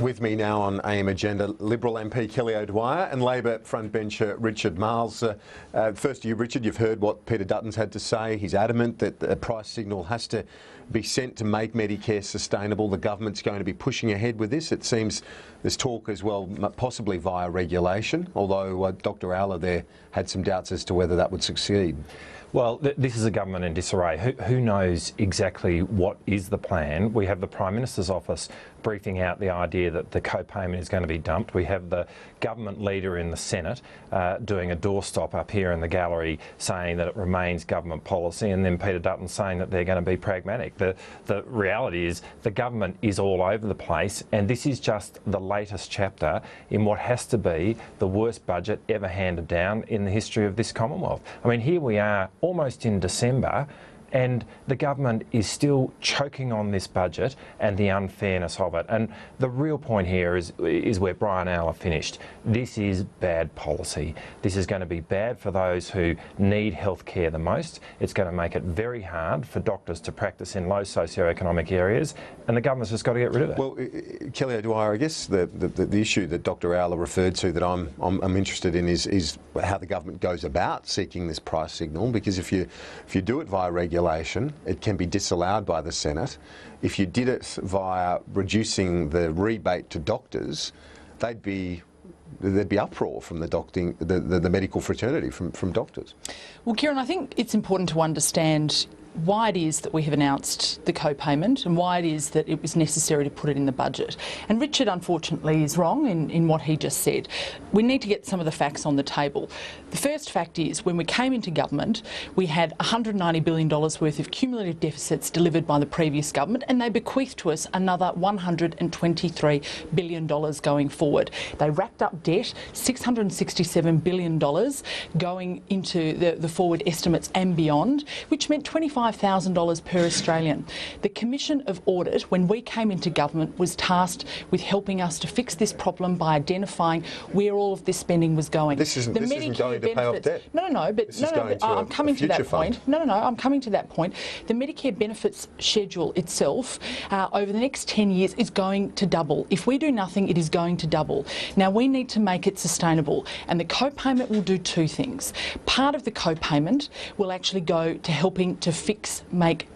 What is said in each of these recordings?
With me now on AM Agenda, Liberal MP Kelly O'Dwyer and Labor frontbencher Richard Marles. First to you, Richard, you've heard what Peter Dutton's had to say. He's adamant that a price signal has to be sent to make Medicare sustainable. The government's going to be pushing ahead with this. It seems there's talk as well, possibly via regulation, although Dr Alla there had some doubts as to whether that would succeed. Well, this is a government in disarray. Who knows exactly what is the plan? We have the Prime Minister's office briefing out the idea that the co-payment is going to be dumped. We have the government leader in the Senate doing a doorstop up here in the gallery saying that it remains government policy, and then Peter Dutton saying that they're going to be pragmatic. The reality is the government is all over the place, and this is just the latest chapter in what has to be the worst budget ever handed down in the history of this Commonwealth. I mean, here we are almost in December, and the government is still choking on this budget and the unfairness of it. And the real point here is where Brian Alla finished. This is bad policy. This is going to be bad for those who need health care the most. It's going to make it very hard for doctors to practice in low socioeconomic areas, and the government's just got to get rid of it. Well, Kelly O'Dwyer, I guess the issue that Dr Alla referred to that I'm interested in is how the government goes about seeking this price signal, because if you do it via regulation, it can be disallowed by the Senate. If you did it via reducing the rebate to doctors, there'd be uproar from the medical fraternity, from doctors. Well, Kieran, I think it's important to understand why it is that we have announced the co-payment and why it is that it was necessary to put it in the budget. And Richard, unfortunately, is wrong in what he just said. We need to get some of the facts on the table. The first fact is, when we came into government, we had $190 billion worth of cumulative deficits delivered by the previous government, and they bequeathed to us another $123 billion going forward. They racked up debt, $667 billion going into the forward estimates and beyond, which meant $25,000 per Australian. The Commission of Audit, when we came into government, was tasked with helping us to fix this problem by identifying where all of this spending was going. This isn't going to pay off debt. I'm coming to that point. I'm coming to that point. The Medicare benefits schedule itself over the next 10 years is going to double. If we do nothing, it is going to double. Now, we need to make it sustainable, and the co-payment will do two things. Part of the co-payment will actually go to helping to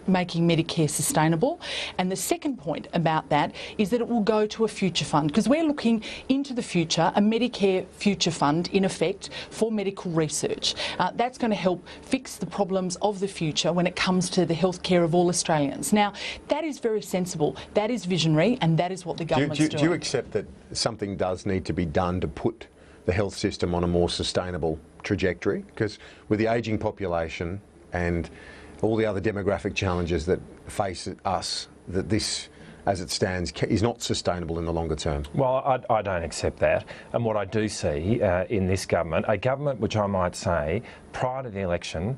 making Medicare sustainable, and the second point about that is that it will go to a future fund, because we're looking into the future, a Medicare future fund in effect for medical research. That's going to help fix the problems of the future when it comes to the health care of all Australians. Now, that is very sensible, that is visionary, and that is what the government's doing. Do you accept that something does need to be done to put the health system on a more sustainable trajectory? Because with the ageing population and all the other demographic challenges that face us, that this, as it stands, is not sustainable in the longer term. Well, I don't accept that. And what I do see in this government, a government which I might say, prior to the election,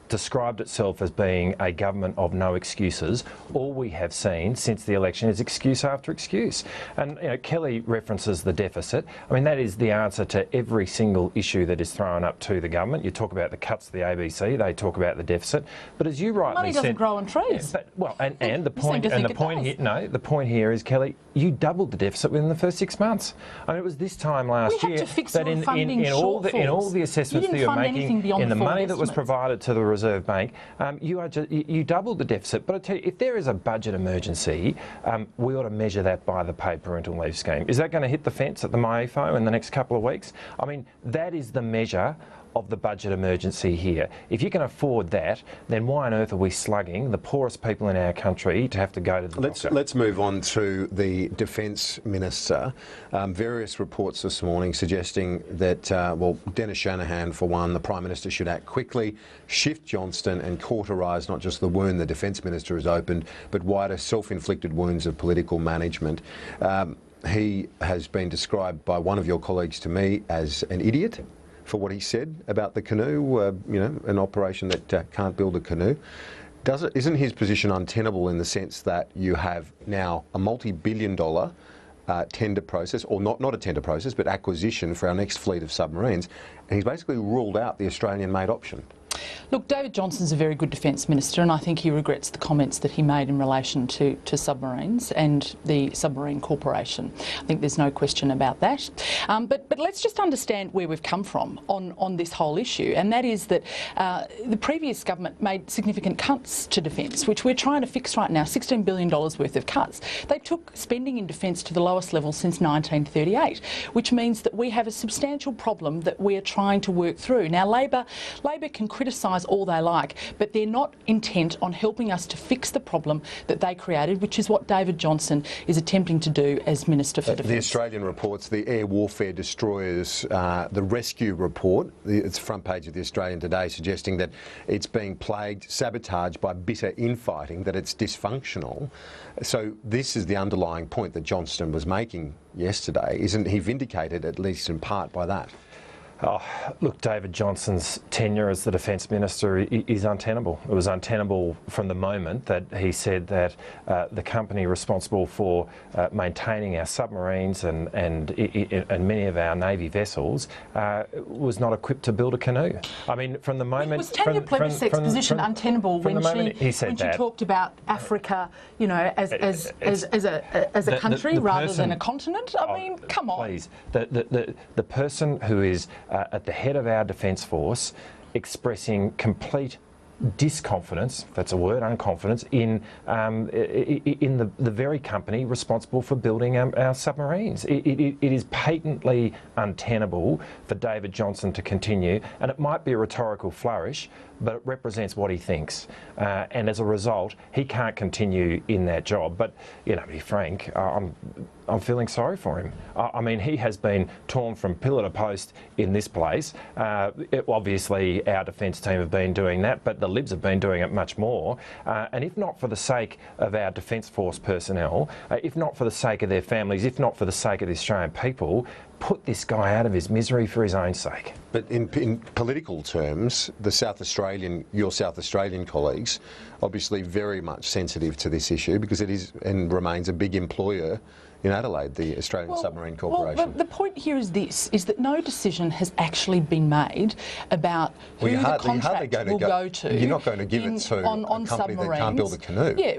described itself as being a government of no excuses. All we have seen since the election is excuse after excuse. And Kelly references the deficit. I mean, that is the answer to every single issue that is thrown up to the government. You talk about the cuts to the ABC, they talk about the deficit. But as you rightly money doesn't grow on trees. The point here is, Kelly, you doubled the deficit within the first 6 months. I mean, it was this time last year that in all the assessments that you're making, in the money that was provided to the Reserve Bank, you doubled the deficit. But I tell you, if there is a budget emergency, we ought to measure that by the paid parental leave scheme. Is that going to hit the fence at the MyEFO in the next couple of weeks? I mean, that is the measure of the budget emergency here. If you can afford that, then why on earth are we slugging the poorest people in our country to have to go to the doctor? Let's move on to the Defence Minister. Various reports this morning suggesting that, Dennis Shanahan, for one, the Prime Minister should act quickly, shift Johnston and cauterise not just the wound the Defence Minister has opened, but wider self-inflicted wounds of political management. He has been described by one of your colleagues to me as an idiot for what he said about the canoe, an operation that can't build a canoe. Isn't his position untenable in the sense that you have now a multi-billion-dollar tender process, or not a tender process, but acquisition for our next fleet of submarines, and he's basically ruled out the Australian-made option? Look, David Johnson's a very good Defence Minister, and I think he regrets the comments that he made in relation to submarines and the Submarine Corporation. I think there's no question about that. But let's just understand where we've come from on this whole issue, and that is that the previous government made significant cuts to defence, which we're trying to fix right now, $16 billion worth of cuts. They took spending in defence to the lowest level since 1938, which means that we have a substantial problem that we are trying to work through. Now, Labor can criticise all they like, but they're not intent on helping us to fix the problem that they created, which is what David Johnson is attempting to do as Minister for Defence. The Australian reports, the air warfare destroyers, the rescue report, it's front page of the Australian today, suggesting that it's being plagued, sabotaged by bitter infighting, that it's dysfunctional. So this is the underlying point that Johnston was making yesterday. Isn't he vindicated, at least in part, by that? Oh, look, David Johnson's tenure as the Defence Minister is untenable. It was untenable from the moment that he said that the company responsible for maintaining our submarines and many of our Navy vessels was not equipped to build a canoe. I mean, from the moment... Was Tanya Plibersek's position untenable when she talked about Africa, you know, as a country rather than a continent? I mean, come on. Please, the person who is at the head of our Defence Force expressing complete disconfidence, if that's a word, unconfidence, in the very company responsible for building our submarines. It is patently untenable for David Johnson to continue, and it might be a rhetorical flourish, but it represents what he thinks. And as a result, he can't continue in that job. But, you know, to be frank, I'm feeling sorry for him. I mean, he has been torn from pillar to post in this place. Obviously, our defence team have been doing that, but the Libs have been doing it much more. And if not for the sake of our Defence Force personnel, if not for the sake of their families, if not for the sake of the Australian people, put this guy out of his misery for his own sake. But in political terms, your South Australian colleagues, obviously very much sensitive to this issue because it is and remains a big employer in Adelaide, the Australian Submarine Corporation. Well, the point here is this, is that no decision has actually been made about who the contract will go to. You're not going to give it to a company that can't build a canoe. Yeah,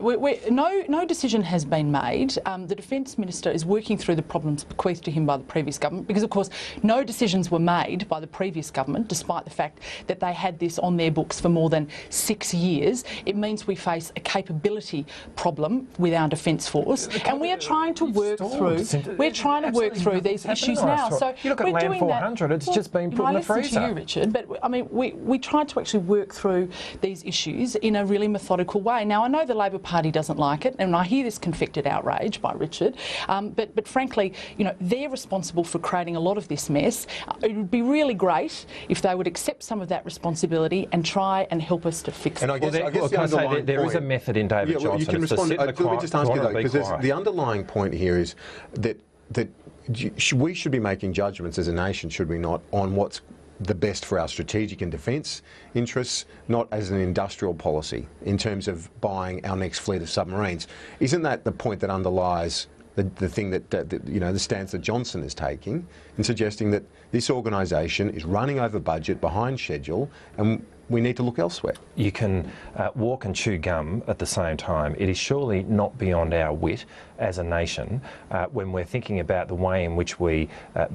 no decision has been made. The Defence Minister is working through the problems bequeathed to him by the previous government because, of course, no decisions were made by the previous government, despite the fact that they had this on their books for more than 6 years. It means we face a capability problem with our Defence Force, and we are trying to work through these issues now. So you look at Land 400, it's just been put in the freezer. I listen to you, Richard, but I mean, we tried to actually work through these issues in a really methodical way. Now, I know the Labor Party doesn't like it, and I hear this confected outrage by Richard, but frankly, you know, they're responsible for creating a lot of this mess. It would be really great if they would accept some of that responsibility and try and help us to fix it. And I guess there is a method in David Johnson. You can respond. Let me just ask you though, because the underlying point here is that we should be making judgments as a nation, should we not, on what's the best for our strategic and defence interests, not as an industrial policy in terms of buying our next fleet of submarines. Isn't that the point that underlies the thing that you know, the stance that Johnson is taking in suggesting that this organisation is running over budget, behind schedule, and we need to look elsewhere? You can walk and chew gum at the same time. It is surely not beyond our wit as a nation when we're thinking about the way in which we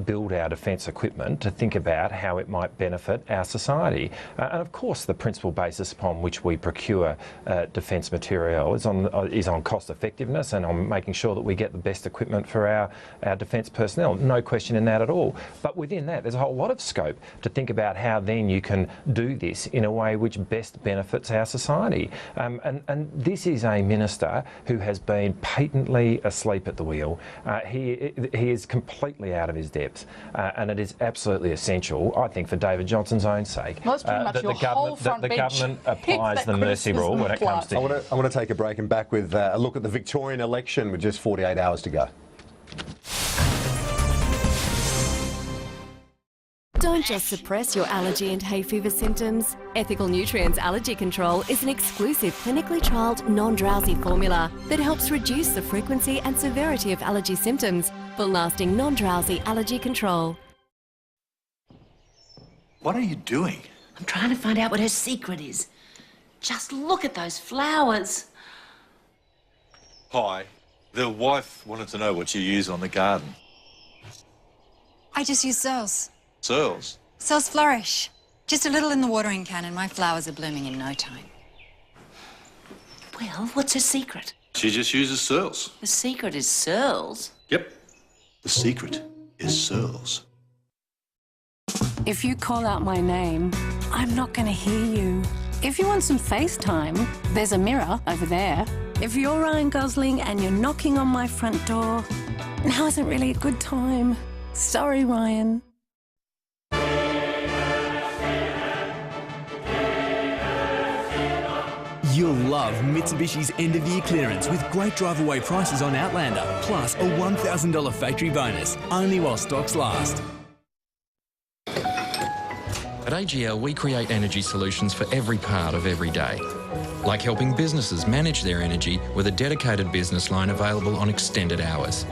build our defence equipment to think about how it might benefit our society. And of course the principal basis upon which we procure defence material is on cost effectiveness and on making sure that we get the best equipment for our defence personnel. No question in that at all. But within that there's a whole lot of scope to think about how then you can do this in a way which best benefits our society. And this is a minister who has been patently asleep at the wheel. He is completely out of his depth, and it is absolutely essential, I think, for David Johnson's own sake, that the government applies the mercy rule when it comes to... I want to take a break and back with a look at the Victorian election with just 48 hours to go. Don't just suppress your allergy and hay fever symptoms. Ethical Nutrients Allergy Control is an exclusive clinically trialled non-drowsy formula that helps reduce the frequency and severity of allergy symptoms for lasting non-drowsy allergy control. What are you doing? I'm trying to find out what her secret is. Just look at those flowers. Hi. The wife wanted to know what you use on the garden. I just use Searles. Searles? Searles Flourish. Just a little in the watering can and my flowers are blooming in no time. Well, what's her secret? She just uses Searles. The secret is Searles. Yep. The secret is Searles. If you call out my name, I'm not going to hear you. If you want some FaceTime, there's a mirror over there. If you're Ryan Gosling and you're knocking on my front door, now isn't really a good time. Sorry, Ryan. You'll love Mitsubishi's end-of-year clearance with great drive-away prices on Outlander, plus a $1,000 factory bonus, only while stocks last. At AGL, we create energy solutions for every part of every day, like helping businesses manage their energy with a dedicated business line available on extended hours.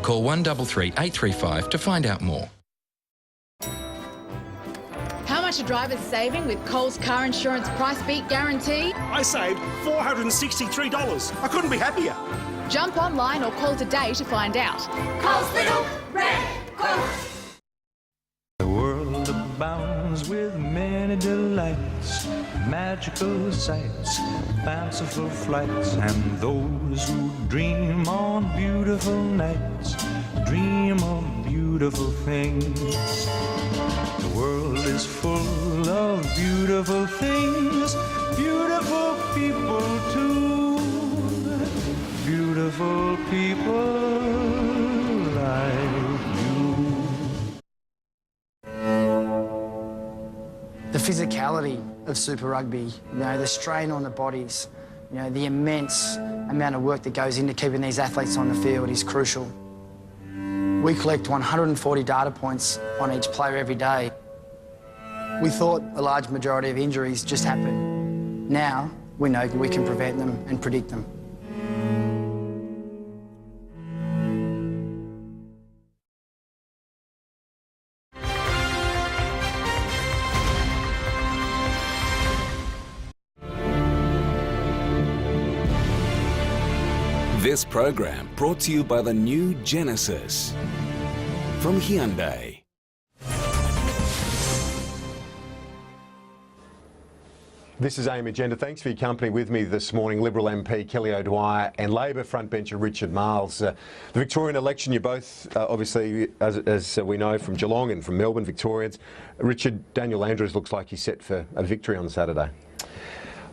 Call 133 835 to find out more. How much are drivers saving with Coles Car Insurance Price Beat Guarantee? I saved $463. I couldn't be happier. Jump online or call today to find out. Coles Little Red Coles. The world abounds with many delights, magical sights, fanciful flights, and those who dream on beautiful nights dream of beautiful things. The world is full of beautiful things, beautiful people too, beautiful people like you. The physicality of Super Rugby, the strain on the bodies, the immense amount of work that goes into keeping these athletes on the field is crucial. We collect 140 data points on each player every day. We thought a large majority of injuries just happen. Now we know we can prevent them and predict them. This program brought to you by the new Genesis from Hyundai. This is AIM Agenda. Thanks for your company with me this morning. Liberal MP Kelly O'Dwyer and Labor frontbencher Richard Marles. The Victorian election, you're both obviously, as we know, from Geelong and from Melbourne, Victorians. Richard, Daniel Andrews looks like he's set for a victory on Saturday.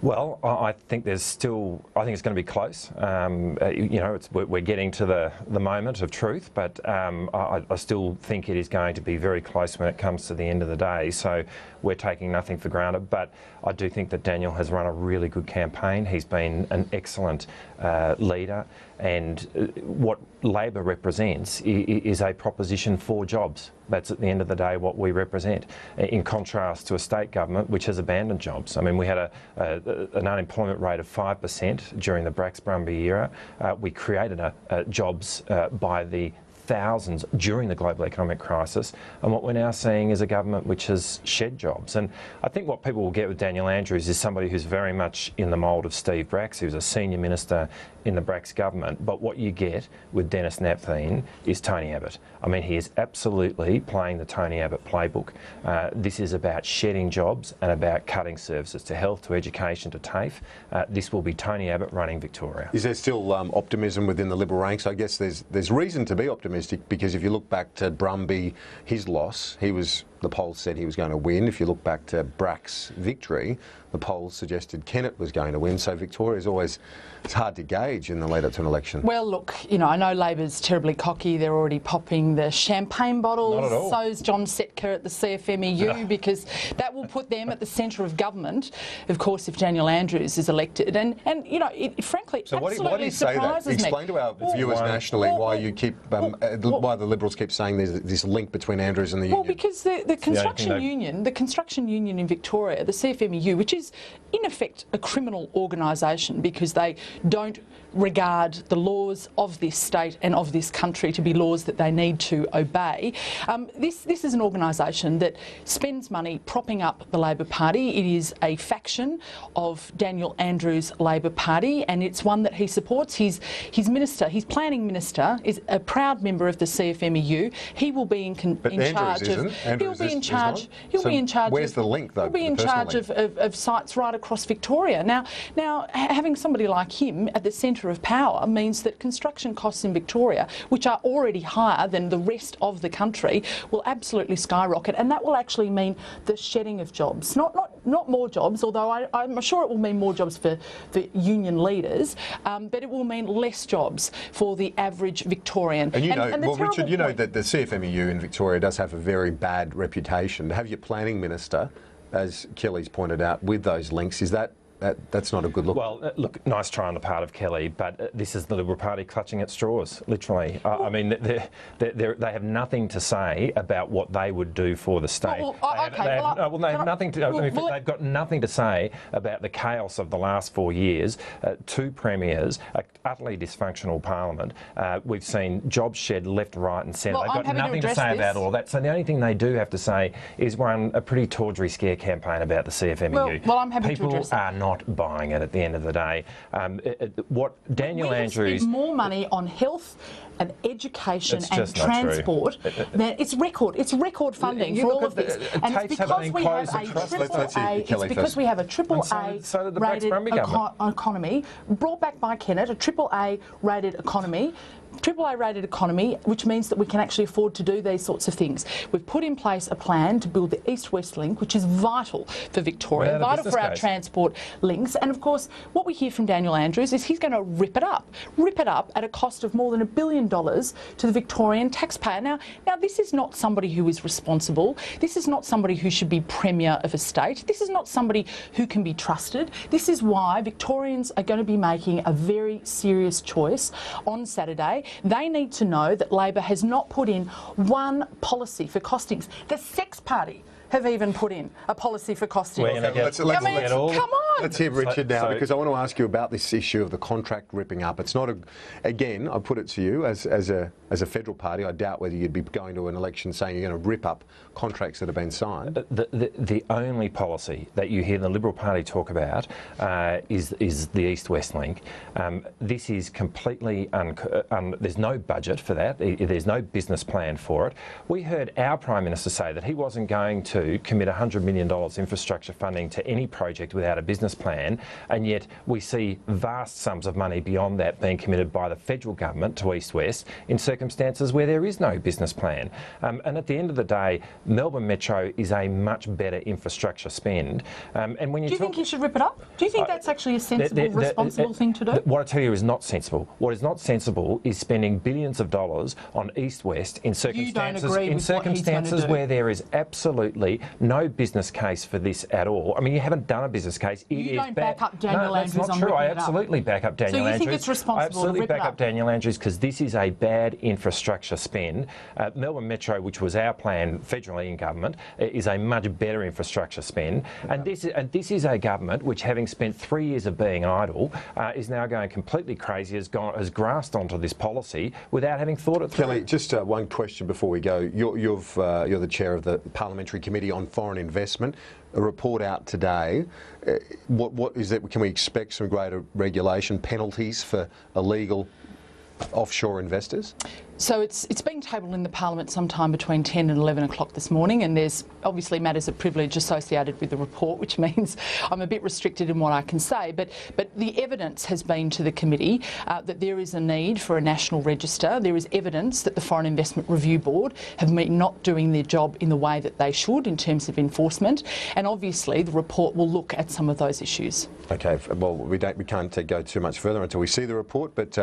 Well, I think it's going to be close. We're getting to the moment of truth, but I still think it is going to be very close when it comes to the end of the day. So we're taking nothing for granted, but I do think that Daniel has run a really good campaign. He's been an excellent leader, and what Labor represents is a proposition for jobs. That's at the end of the day what we represent, in contrast to a state government which has abandoned jobs. I mean, we had an unemployment rate of 5% during the Brax-Brumby era. We created jobs by the thousands during the global economic crisis, and what we're now seeing is a government which has shed jobs. And I think what people will get with Daniel Andrews is somebody who's very much in the mould of Steve Bracks, who's a senior minister in the Bracks government. But what you get with Dennis Napthine is Tony Abbott. I mean, he is absolutely playing the Tony Abbott playbook. This is about shedding jobs and about cutting services to health, to education, to TAFE. This will be Tony Abbott running Victoria. Is there still optimism within the Liberal ranks? I guess there's reason to be optimistic, because if you look back to Brumby, his loss, the polls said he was going to win. If you look back to Brack's victory, the polls suggested Kennett was going to win. So Victoria's always, it's hard to gauge in the lead up to an election. Well, look, I know Labor's terribly cocky. They're already popping the champagne bottles. Not at all. So's John Setka at the CFMEU, because that will put them at the centre of government, of course, if Daniel Andrews is elected. And it frankly so absolutely why do you say that? surprises me. Explain to our viewers nationally why you keep why the Liberals keep saying there's this link between Andrews and the union. Well, because the construction union in Victoria, the CFMEU, which is in effect a criminal organisation because they don't regard the laws of this state and of this country to be laws that they need to obey. This is an organisation that spends money propping up the Labor Party. It is a faction of Daniel Andrews' Labor Party, and it's one that he supports. His minister, his planning minister, is a proud member of the CFMEU. He will be in charge of. He'll be in charge. He'll be in charge. Where's the link, though? He'll be in charge of sites right across Victoria. Now, having somebody like him at the centre of power means that construction costs in Victoria, which are already higher than the rest of the country, will absolutely skyrocket, and that will actually mean the shedding of jobs. Not more jobs, although I'm sure it will mean more jobs for union leaders, but it will mean less jobs for the average Victorian. And Richard, you know that the CFMEU in Victoria does have a very bad reputation. To have your planning minister, as Kelly's pointed out, with those links, is that's not a good look? Well, look, nice try on the part of Kelly, but this is the Liberal Party clutching at straws, literally. I mean, they have nothing to say about what they would do for the state. They've got nothing to say about the chaos of the last 4 years. 2 premiers, an utterly dysfunctional parliament. We've seen jobs shed left, right and centre. They've got nothing to say about all that. So the only thing they do have to say is run a pretty tawdry scare campaign about the CFMEU. Well, I'm happy to address that. Not buying it at the end of the day. What Daniel Andrews... spent more money on health and education and transport. It's record funding for all of this. And it's because we have a AAA rated economy, brought back by Kennett, a AAA rated economy, which means that we can actually afford to do these sorts of things. We've put in place a plan to build the East-West link, which is vital for Victoria, vital for our transport links. And of course, what we hear from Daniel Andrews is he's going to rip it up at a cost of more than $1 billion to the Victorian taxpayer. Now, this is not somebody who is responsible. This is not somebody who should be Premier of a state. This is not somebody who can be trusted. This is why Victorians are going to be making a very serious choice on Saturday. They need to know that Labor has not put in one policy for costings. The Sex Party have even put in a policy for costings. Come on! Let's hear Richard now, because I want to ask you about this issue of the contract ripping up. It's not again, I put it to you, as a federal party, I doubt whether you'd be going to an election saying you're going to rip up contracts that have been signed. The only policy that you hear the Liberal Party talk about is the East-West link. This is completely there's no budget for that. There's no business plan for it. We heard our Prime Minister say that he wasn't going to commit $100 million infrastructure funding to any project without a business plan, and yet we see vast sums of money beyond that being committed by the federal government to East-West in circumstances where there is no business plan. And at the end of the day, Melbourne Metro is a much better infrastructure spend. And when you do you think he should rip it up? Do you think that's actually a sensible, responsible thing to do? What I tell you is not sensible. What is not sensible is spending billions of dollars on East-West in circumstances where there is absolutely no business case for this at all. I mean, you haven't done a business case. You don't back up Daniel Andrews on ripping it up. No, that's not true. I absolutely back up Daniel Andrews. So you think it's responsible I absolutely to rip it back up Daniel Andrews because this is a bad infrastructure spend. Melbourne Metro, which was our plan federally in government, is a much better infrastructure spend. And this is a government which, having spent 3 years of being idle, is now going completely crazy, has grasped onto this policy without having thought it through. Kelly, just one question before we go. You're the chair of the Parliamentary Committee on Foreign Investment. A report out today. What is that? Can we expect some greater regulation, penalties for illegal offshore investors? So it's being tabled in the Parliament sometime between 10 and 11 o'clock this morning, and there's obviously matters of privilege associated with the report, which means I'm a bit restricted in what I can say. But the evidence has been to the committee that there is a need for a national register. There is evidence that the Foreign Investment Review Board have been not doing their job in the way that they should in terms of enforcement, and obviously the report will look at some of those issues. Okay, well we can't go too much further until we see the report, but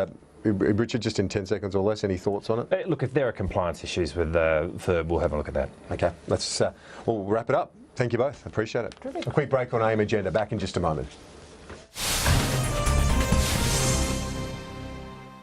Richard, just in 10 seconds or less, any thoughts on it? Look, if there are compliance issues with FIRB, we'll have a look at that. Okay, let's we'll wrap it up. Thank you both. Appreciate it. Terrific. A quick break on AIM Agenda. Back in just a moment.